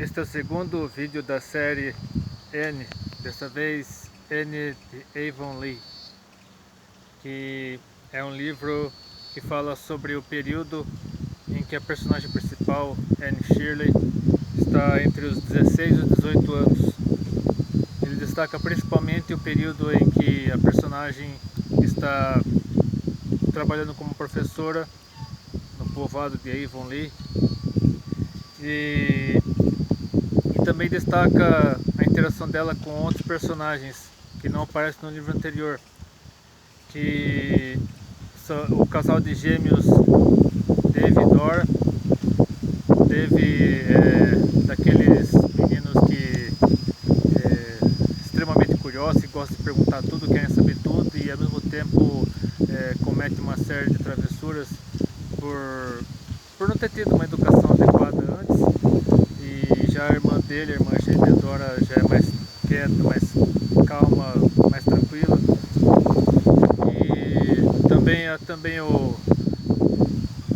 Este é o segundo vídeo da série N, dessa vez N de Avonlea, que é um livro que fala sobre o período em que a personagem principal, Anne Shirley, está entre os 16 e os 18 anos. Ele destaca principalmente o período em que a personagem está trabalhando como professora no povoado de Avonlea, e também destaca a interação dela com outros personagens que não aparecem no livro anterior, que são o casal de gêmeos Dave e Dora. Dave daqueles meninos que extremamente curiosos, que gostam de perguntar tudo, querem saber tudo e ao mesmo tempo comete uma série de travessuras por não ter tido uma educação adequada antes. E já a irmã dele, a irmã Dora, já é mais quieta, mais calma, mais tranquila. E também o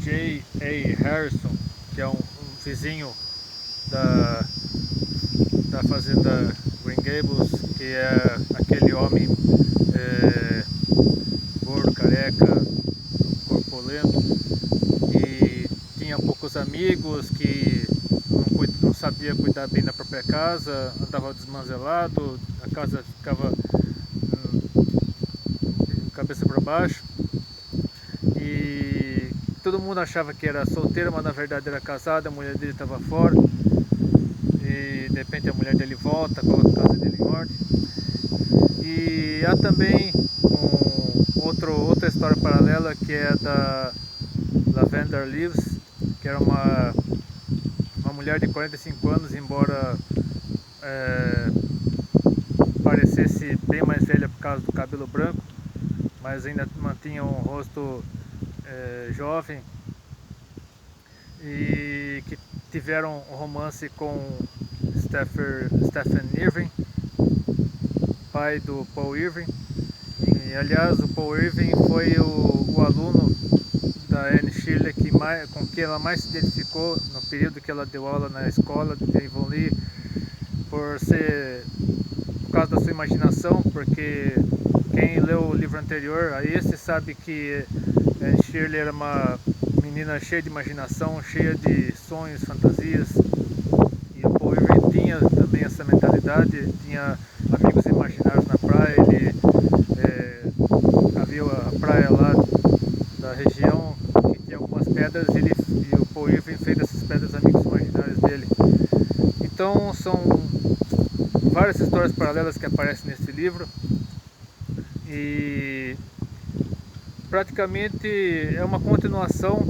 J.A. Harrison, que é um vizinho da fazenda Green Gables, que é aquele homem gordo, careca, corpulento, que tinha poucos amigos, que não sabia cuidar bem da própria casa, andava desmanzelado, a casa ficava cabeça para baixo, e todo mundo achava que era solteiro, mas na verdade era casada, a mulher dele estava fora, e de repente a mulher dele volta, coloca a casa dele em ordem. E há também outra história paralela, que é da Lavender Leaves, que era uma mulher de 45 anos, embora parecesse bem mais velha por causa do cabelo branco, mas ainda mantinha um rosto jovem, e que tiveram um romance com Stephen Irving, pai do Paul Irving. E aliás, o Paul Irving foi o aluno da Anne Shirley com quem ela mais se identificou no período que ela deu aula na escola de Avonlea, por causa da sua imaginação, porque quem leu o livro anterior a esse sabe que Anne Shirley era uma menina cheia de imaginação, cheia de sonhos, fantasias, e o Paul Irving tinha também essa mentalidade, tinha amigos imaginários na praia. Ele havia a praia lá da região que tinha algumas pedras, e o Paul Irving fez dessas pedras amigos imaginários dele. Então são várias histórias paralelas que aparecem nesse livro, e praticamente é uma continuação.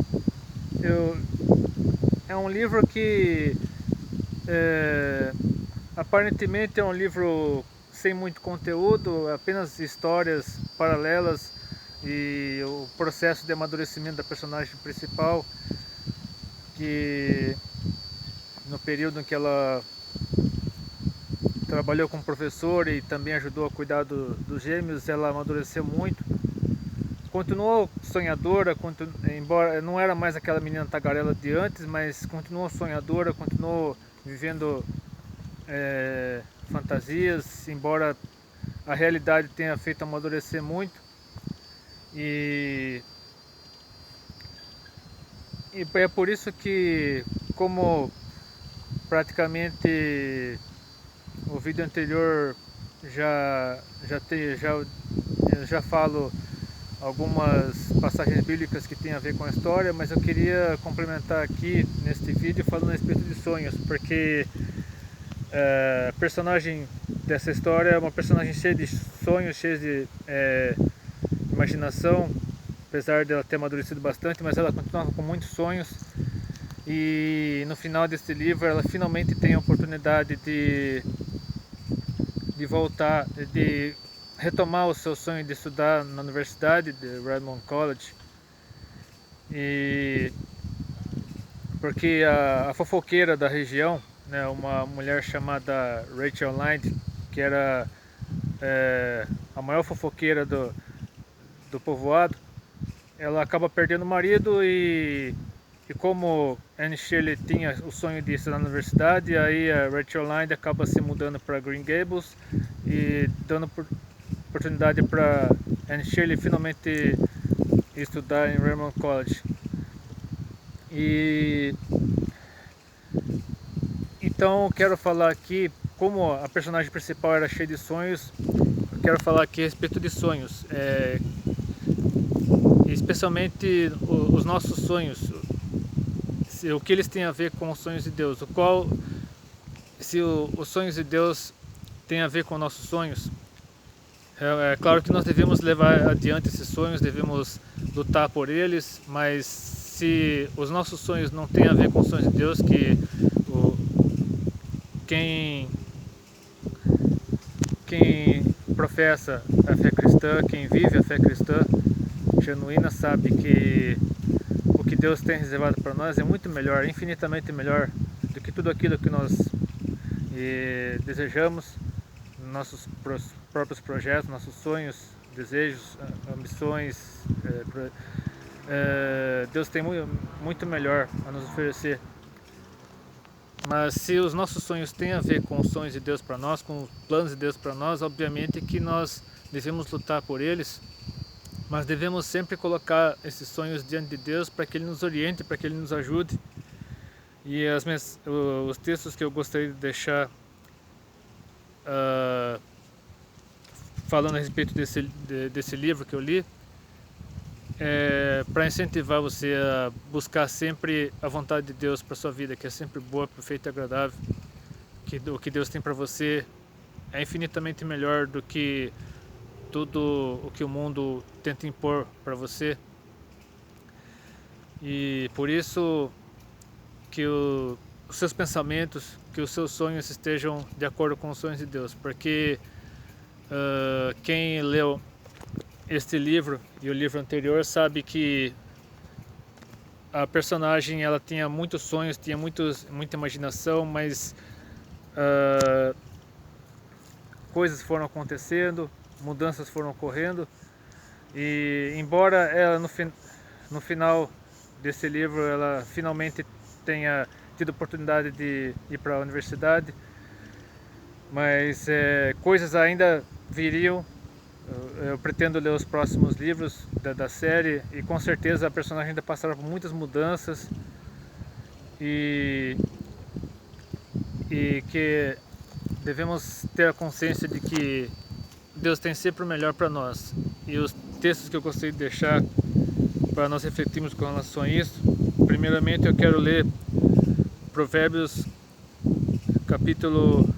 É um livro que aparentemente é um livro sem muito conteúdo, apenas histórias paralelas e o processo de amadurecimento da personagem principal, que no período em que ela trabalhou como professora e também ajudou a cuidar dos gêmeos, ela amadureceu muito. Continuou sonhadora, embora não era mais aquela menina tagarela de antes, mas continuou sonhadora, continuou vivendo fantasias, embora a realidade tenha feito amadurecer muito. E é por isso que, como praticamente o vídeo anterior já falo algumas passagens bíblicas que tem a ver com a história, mas eu queria complementar aqui neste vídeo falando a respeito de sonhos, porque a personagem dessa história é uma personagem cheia de sonhos, cheia de imaginação, apesar dela ter amadurecido bastante, mas ela continuava com muitos sonhos. E no final deste livro ela finalmente tem a oportunidade de voltar, de retomar o seu sonho de estudar na universidade de Redmond College, e porque a fofoqueira da região, né, uma mulher chamada Rachel Lynde, que era a maior fofoqueira do povoado, ela acaba perdendo o marido, e como Anne Shirley tinha o sonho de estudar na universidade, aí a Rachel Linde acaba se mudando para Green Gables e dando oportunidade para Anne Shirley finalmente estudar em Raymond College. E então eu quero falar aqui, como a personagem principal era cheia de sonhos, eu quero falar aqui a respeito de sonhos, especialmente os nossos sonhos, o que eles têm a ver com os sonhos de Deus, se os sonhos de Deus têm a ver com nossos sonhos. É claro que nós devemos levar adiante esses sonhos, devemos lutar por eles, mas se os nossos sonhos não têm a ver com os sonhos de Deus, que quem professa a fé cristã, quem vive a fé cristã genuína, sabe que o que Deus tem reservado para nós é muito melhor, infinitamente melhor do que tudo aquilo que nós desejamos, nossos próprios projetos, nossos sonhos, desejos, ambições. Deus tem muito melhor a nos oferecer. Mas se os nossos sonhos têm a ver com os sonhos de Deus para nós, com os planos de Deus para nós, obviamente que nós devemos lutar por eles, mas devemos sempre colocar esses sonhos diante de Deus para que Ele nos oriente, para que Ele nos ajude. E os textos que eu gostaria de deixar falando a respeito desse livro que eu li, para incentivar você a buscar sempre a vontade de Deus para sua vida, que é sempre boa, perfeita e agradável, que o que Deus tem para você é infinitamente melhor do que tudo o que o mundo tenta impor para você. E por isso que os seus pensamentos, que os seus sonhos estejam de acordo com os sonhos de Deus, porque quem leu este livro e o livro anterior sabe que a personagem ela tinha muitos sonhos, tinha muita imaginação, mas coisas foram acontecendo, mudanças foram ocorrendo, e embora ela no final desse livro ela finalmente tenha tido oportunidade de ir para a universidade, mas coisas ainda viriam. Eu pretendo ler os próximos livros da série e com certeza a personagem ainda passará por muitas mudanças e que devemos ter a consciência de que Deus tem sempre o melhor para nós. E os textos que eu gostaria de deixar para nós refletirmos com relação a isso, primeiramente eu quero ler Provérbios capítulo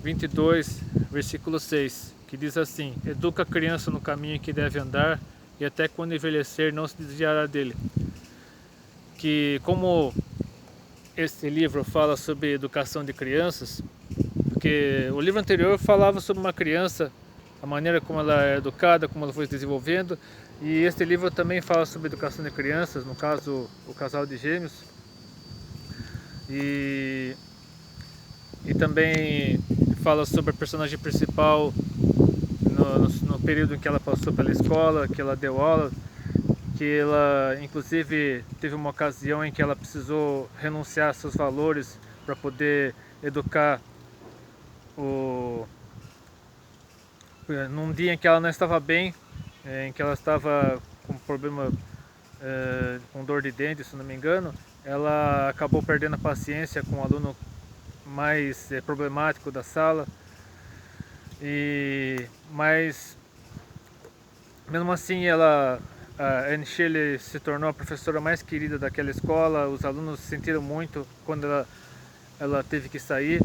22, versículo 6, que diz assim: educa a criança no caminho em que deve andar, e até quando envelhecer não se desviará dele. Que como esse livro fala sobre educação de crianças, porque o livro anterior falava sobre uma criança, a maneira como ela é educada, como ela foi se desenvolvendo, e este livro também fala sobre educação de crianças, no caso o casal de gêmeos, e também fala sobre a personagem principal no período em que ela passou pela escola, que ela deu aula, que ela inclusive teve uma ocasião em que ela precisou renunciar a seus valores para poder educar num dia em que ela não estava bem, em que ela estava com problema, com dor de dente, se não me engano, ela acabou perdendo a paciência com o aluno mais problemático da sala, mas mesmo assim a Anne Shirley se tornou a professora mais querida daquela escola. Os alunos se sentiram muito quando ela teve que sair,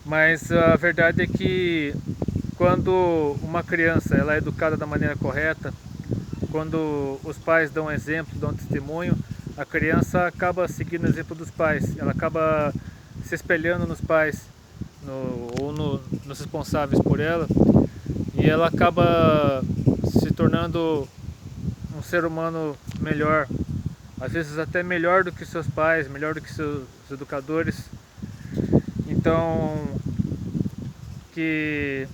mas a verdade é que quando uma criança ela é educada da maneira correta, quando os pais dão exemplo, dão testemunho, a criança acaba seguindo o exemplo dos pais, ela acaba se espelhando nos pais nos responsáveis por ela, e ela acaba se tornando um ser humano melhor, às vezes até melhor do que seus pais, melhor do que seus educadores. Então, que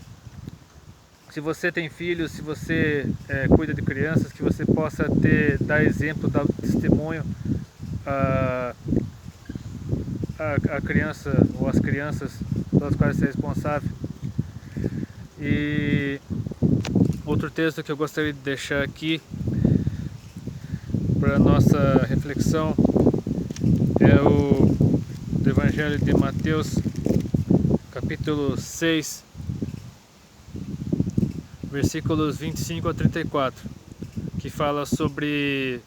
se você tem filhos, se você cuida de crianças, que você possa dar exemplo, dar testemunho a, a criança ou as crianças pelas quais você é responsável. E outro texto que eu gostaria de deixar aqui para nossa reflexão é o do Evangelho de Mateus, capítulo 6, versículos 25 a 34, que fala sobre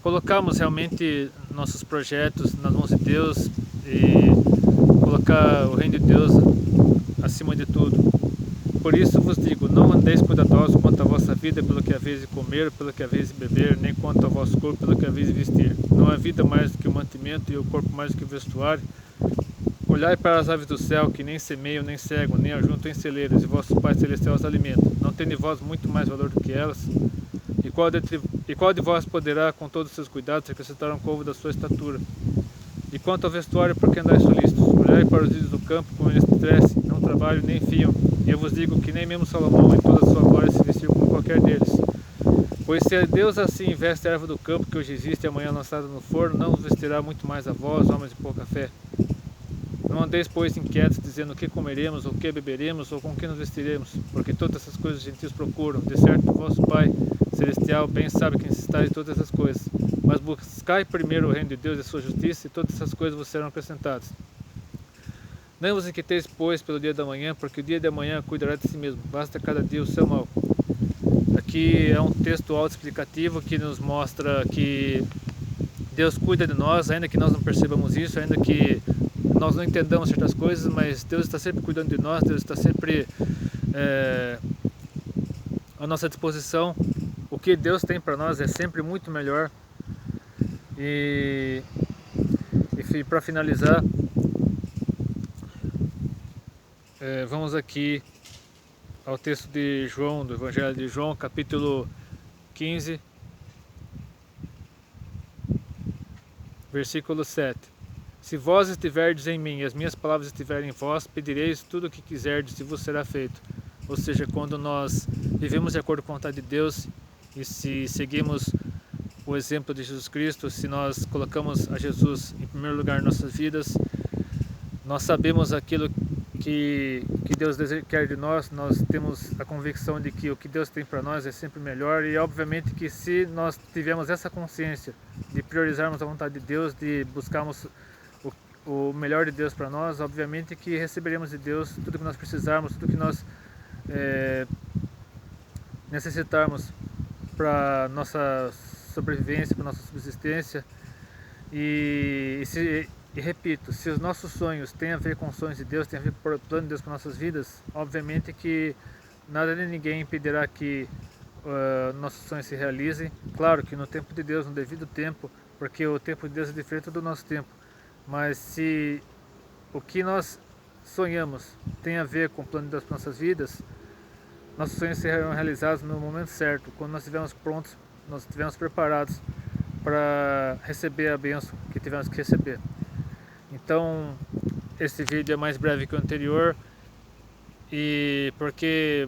colocarmos realmente nossos projetos nas mãos de Deus e colocar o reino de Deus acima de tudo. Por isso vos digo, não andeis cuidadosos quanto à vossa vida, pelo que haveis de comer, pelo que haveis de beber, nem quanto ao vosso corpo, pelo que haveis de vestir. Não há vida mais do que o mantimento, e o corpo mais do que o vestuário. Olhai para as aves do céu, que nem semeiam, nem cegam, nem ajuntam em celeiros, e vosso Pai Celestial os alimenta. Não tende vós muito mais valor do que elas? E qual de vós poderá, com todos os seus cuidados, acrescentar um côvado da sua estatura? E quanto ao vestuário, por que andais solícitos? Olhai para os lírios do campo, como eles crescem, não trabalham nem fiam. E eu vos digo que nem mesmo Salomão, em toda a sua glória, se vestiu como qualquer deles. Pois se Deus assim veste a erva do campo, que hoje existe e amanhã lançada no forno, não vos vestirá muito mais a vós, homens de pouca fé. Não andeis, pois, inquietos, dizendo o que comeremos, ou o que beberemos, ou com que nos vestiremos, porque todas essas coisas os gentios procuram. De certo, o vosso Pai Celestial bem sabe que necessitais de todas essas coisas. Mas buscai primeiro o reino de Deus e a sua justiça, e todas essas coisas vos serão acrescentadas. Não vos inquieteis, pois, pelo dia da manhã, porque o dia de amanhã cuidará de si mesmo. Basta cada dia o seu mal. Aqui é um texto autoexplicativo que nos mostra que Deus cuida de nós, ainda que nós não percebamos isso, ainda que nós não entendamos certas coisas, mas Deus está sempre cuidando de nós, Deus está sempre à nossa disposição. O que Deus tem para nós é sempre muito melhor. E para finalizar, vamos aqui ao texto de João, do Evangelho de João, capítulo 15, versículo 7. Se vós estiverdes em mim e as minhas palavras estiverem em vós, pedireis tudo o que quiserdes e vos será feito. Ou seja, quando nós vivemos de acordo com a vontade de Deus e se seguimos o exemplo de Jesus Cristo, se nós colocamos a Jesus em primeiro lugar em nossas vidas, nós sabemos aquilo que Deus quer de nós, nós temos a convicção de que o que Deus tem para nós é sempre melhor, e obviamente que se nós tivermos essa consciência de priorizarmos a vontade de Deus, de buscarmos o melhor de Deus para nós, obviamente que receberemos de Deus tudo que nós precisarmos, tudo que nós necessitarmos para nossa sobrevivência, para nossa subsistência. E repito, se os nossos sonhos têm a ver com os sonhos de Deus, têm a ver com o plano de Deus para nossas vidas, obviamente que nada nem ninguém impedirá que nossos sonhos se realizem. Claro que no tempo de Deus, no devido tempo, porque o tempo de Deus é diferente do nosso tempo. Mas se o que nós sonhamos tem a ver com o plano de Deus para nossas vidas, nossos sonhos serão realizados no momento certo, quando nós estivermos prontos, nós estivermos preparados para receber a bênção que tivemos que receber. Então, esse vídeo é mais breve que o anterior, e porque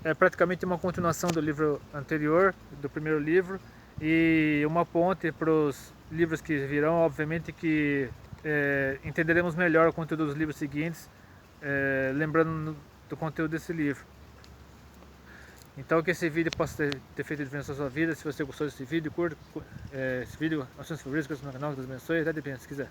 é praticamente uma continuação do livro anterior, do primeiro livro, e uma ponte para os livros que virão. Obviamente que entenderemos melhor o conteúdo dos livros seguintes, lembrando do conteúdo desse livro. Então, que esse vídeo possa ter feito diferença na sua vida. Se você gostou desse vídeo, curta esse vídeo, assine-se, inscreva-se no canal, que Deus abençoe, até depende, se quiser.